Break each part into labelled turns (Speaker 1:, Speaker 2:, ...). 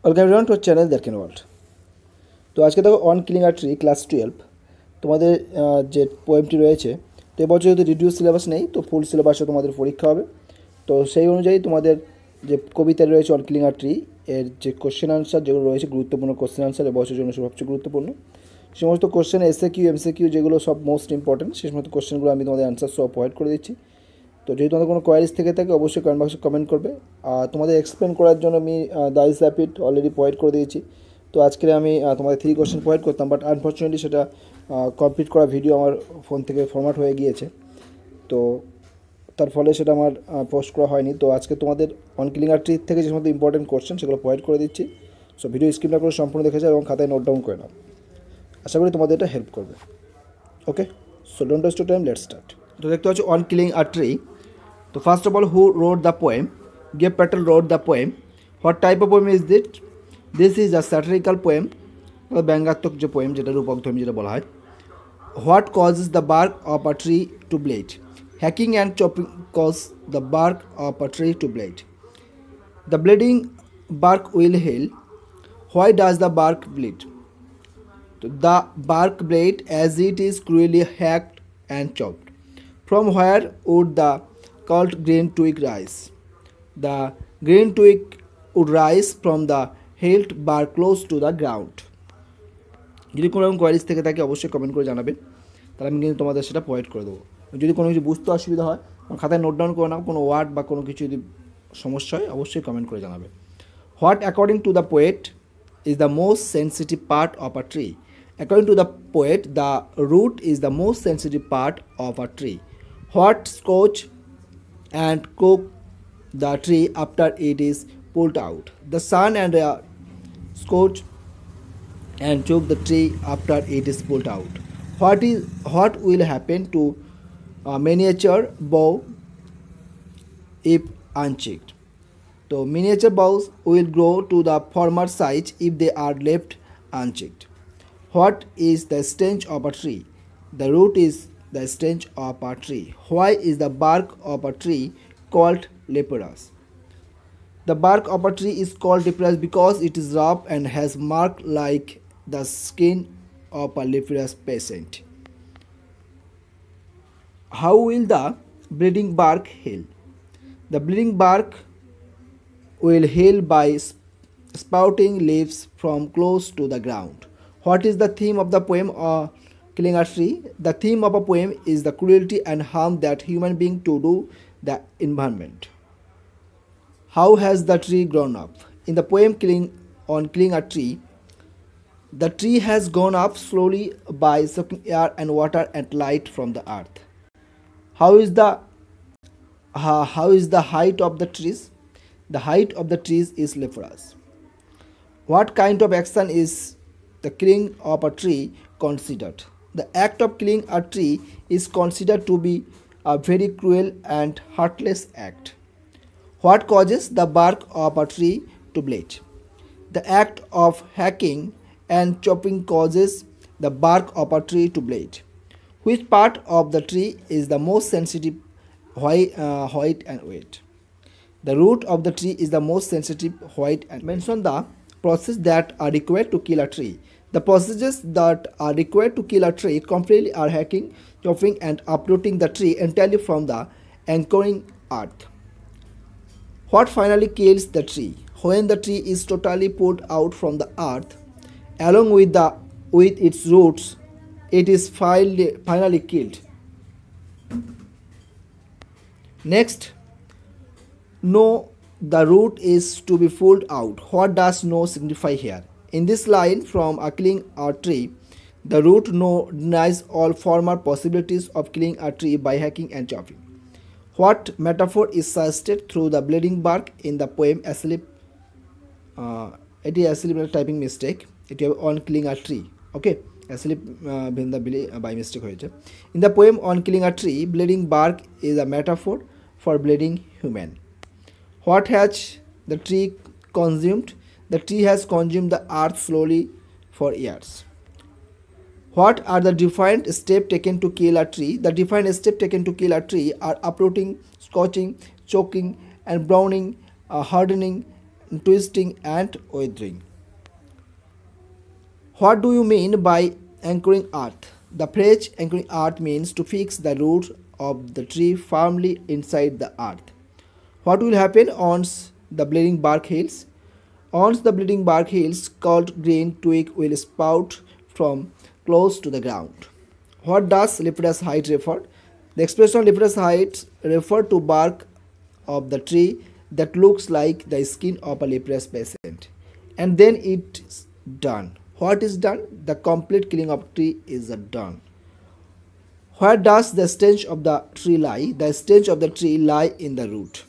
Speaker 1: Welcome everyone to channel that world. তো আজকে দেখো on killing a tree class 12 তোমাদের যে পোয়েমটি রয়েছে, তো এবছর যেহেতু রিডিউস সিলেবাস নেই, তো ফুল সিলেবাসে তোমাদের পরীক্ষা হবে। তো সেই অনুযায়ী তোমাদের যে কবিতা রয়েছে অন কিলিং আ ট্রি এর যে কোশ্চেন আনসার যেগুলো রয়েছে, গুরুত্বপূর্ণ কোশ্চেন আনসার এবছরের জন্য সবচেয়ে গুরুত্বপূর্ণ সমস্ত কোশ্চেন SAQ যেগুলো সব মোস্ট ইম্পর্টেন্ট, সেই সমস্ত কোশ্চেনগুলো আমি তোমাদের অ্যান্সার সব প্রোভাইড করে দিচ্ছি। তো যদি তোমাদের কোনো কোয়ারিজ থেকে থাকে অবশ্যই কমেন্ট বক্সে কমেন্ট করবে। আর তোমাদের এক্সপ্লেন করার জন্য আমি দাইস র্যাপিড অলরেডি প্রোভাইড করে দিয়েছি। তো আজকে আমি তোমাদের 3 কোশ্চেন প্রোভাইড করতাম, বাট আনফর্চুনেটলি সেটা কমপ্লিট করা ভিডিও আমার ফোন থেকে ফরম্যাট হয়ে গিয়েছে, তো তার ফলে সেটা আমার পোস্ট করা হয়নি। তো আজকে তোমাদের অন কিলিং আ ট্রি থেকে যে সমস্ত ইম্পর্টেন্ট কোশ্চেন সেগুলো প্রোভাইড করে দিচ্ছি। সো ভিডিও স্ক্রিন না করে সম্পূর্ণ দেখে যাও এবং খাতায় নোট ডাউন করে নাও। আশা করি তোমাদের এটা হেল্প করবে। Okay, so don't waste time, let's start. তো দেখতে পাচ্ছ on killing a tree. So first of all, who wrote the poem? Gabe Patel wrote the poem. What type of poem is it? This is a satirical poem. ব্যঙ্গাত্মক যে poem, যেটা রূপকধর্মী যেটা বলা হয়। What causes the bark of a tree to bleed? Hacking and chopping cause the bark of a tree to bleed. The bleeding bark will heal. Why does the bark bleed? The bark bleed as it is cruelly hacked and chopped. From where would the called green twig rise? The green twig would rise from the healed bark close to the ground. যদি কোনো রকম queries থেকে থাকে অবশ্যই comment করে জানাবেন, তাহলে আমি কিন্তু তোমাদের সেটা প্রোভাইড করে দেবো। যদি কোনো কিছু বুঝতে অসুবিধা হয়, খাতায় নোট ডাউন করে নাও, কোনো ওয়ার্ড বা কোনো কিছু যদি সমস্যা হয় অবশ্যই কমেন্ট করে জানাবে। What according to the poet is the most sensitive part of a tree? According to the poet, the root is the most sensitive part of a tree. What scorch and cook the tree after it is pulled out? The sun and scorch and choke the tree after it is pulled out. What will happen to a miniature bow if unchecked? So miniature bows will grow to the former size if they are left unchecked. What is the stench of a tree? The root is the stench of a tree. Why is the bark of a tree called leprous? The bark of a tree is called leprous because it is rough and has mark like the skin of a leprous patient. How will the bleeding bark heal? The bleeding bark will heal by sprouting leaves from close to the ground. What is the theme of the poem Killing a Tree? The theme of a poem is the cruelty and harm that human being to do the environment. How has the tree grown up? In the poem Killing a Tree, the tree has grown up slowly by sucking air and water and light from the earth. How is the height of the trees? The height of the trees is leprous. What kind of action is the killing of a tree considered? The act of killing a tree is considered to be a very cruel and heartless act. What causes the bark of a tree to bleed? The act of hacking and chopping causes the bark of a tree to bleed. Which part of the tree is the most sensitive, white and wet? The root of the tree is the most sensitive, white and mention the process that are required to kill a tree. The processes that are required to kill a tree completely are hacking, chopping and uprooting the tree entirely from the anchoring earth. What finally kills the tree? When the tree is totally pulled out from the earth, along with its roots, it is finally killed. Next, no, the root is to be pulled out. What does no signify here? In this line from a killing a tree, the root no denies all former possibilities of killing a tree by hacking and chopping. What metaphor is suggested through the bleeding bark in the poem Asleep? It is asleep typing mistake. It is on killing a tree. Okay, asleep by mistake hoyeche. In the poem on killing a tree, bleeding bark is a metaphor for bleeding human. What has the tree consumed? The tree has consumed the earth slowly for years. What are the different steps taken to kill a tree? The different steps taken to kill a tree are uprooting, scorching, choking and browning, hardening, twisting and weathering. What do you mean by anchoring earth? The phrase anchoring earth means to fix the roots of the tree firmly inside the earth. What will happen once the bleeding bark heals? Once the bleeding bark heals, called green twig will sprout from close to the ground. What does leprous height refer? The expression leprous height refer to bark of the tree that looks like the skin of a leprous patient. And then it's done. What is done? The complete killing of tree is done. Where does the stench of the tree lie? The stench of the tree lie in the root.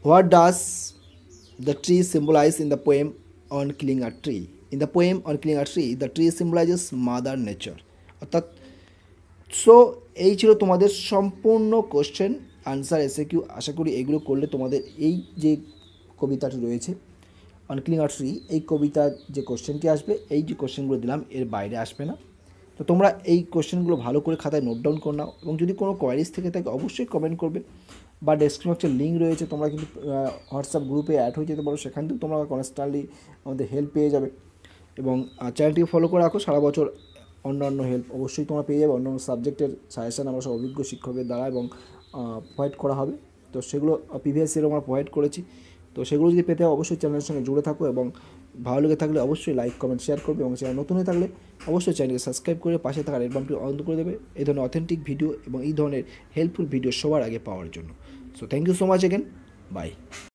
Speaker 1: What does the tree symbolize in the poem on killing a tree? In the poem on killing a tree, the tree symbolizes mother nature. অর্থাৎ so এই ছিল তোমাদের সম্পূর্ণ question answer SAQ. আশা করি এগুলো করলে তোমাদের এই যে কবিতাটি রয়েছে অন কিলিং আ ট্রি, এই কবিতার যে কোশ্চেনটি আসবে, এই যে কোশ্চেনগুলো দিলাম এর বাইরে আসবে না। তো তোমরা এই কোশ্চেনগুলো ভালো করে খাতায় নোট ডাউন করে নাও, এবং যদি কোনো কোয়ারিজ থেকে থাকে অবশ্যই কমেন্ট করবে, বা ডেসক্রিপশনে একটা লিঙ্ক রয়েছে, তোমরা কিন্তু হোয়াটসঅ্যাপ গ্রুপে অ্যাড হয়ে যেতে পারো, সেখান থেকে তোমরা কনস্ট্যান্টলি আমাদের হেল্প পেয়ে যাবে। এবং চ্যানেলটিকে ফলো করে রাখো, সারা বছর অন্যান্য হেল্প অবশ্যই তোমরা পেয়ে যাবে। অন্যান্য সাবজেক্টের সাজেশান আমরা সব অভিজ্ঞ শিক্ষকের দ্বারা এবং প্রোভাইড করা হবে। তো সেগুলো প্রিভিয়াস ইয়ারও আমরা প্রোভাইড করেছি। তো সেগুলো যদি পেতে হয় অবশ্যই চ্যানেলের সঙ্গে জুড়ে থাকো, এবং ভালো লেগে থাকলে অবশ্যই লাইক কমেন্ট শেয়ার করবে, এবং চ্যানেল নতুন হয়ে থাকলে অবশ্যই চ্যানেলকে সাবস্ক্রাইব করে পাশে থাকা রেড বাটনটি অন করে দেবে এই ধরনের অথেন্টিক ভিডিও এবং এই ধরনের হেল্পফুল ভিডিও সবার আগে পাওয়ার জন্য। So thank you so much again, by.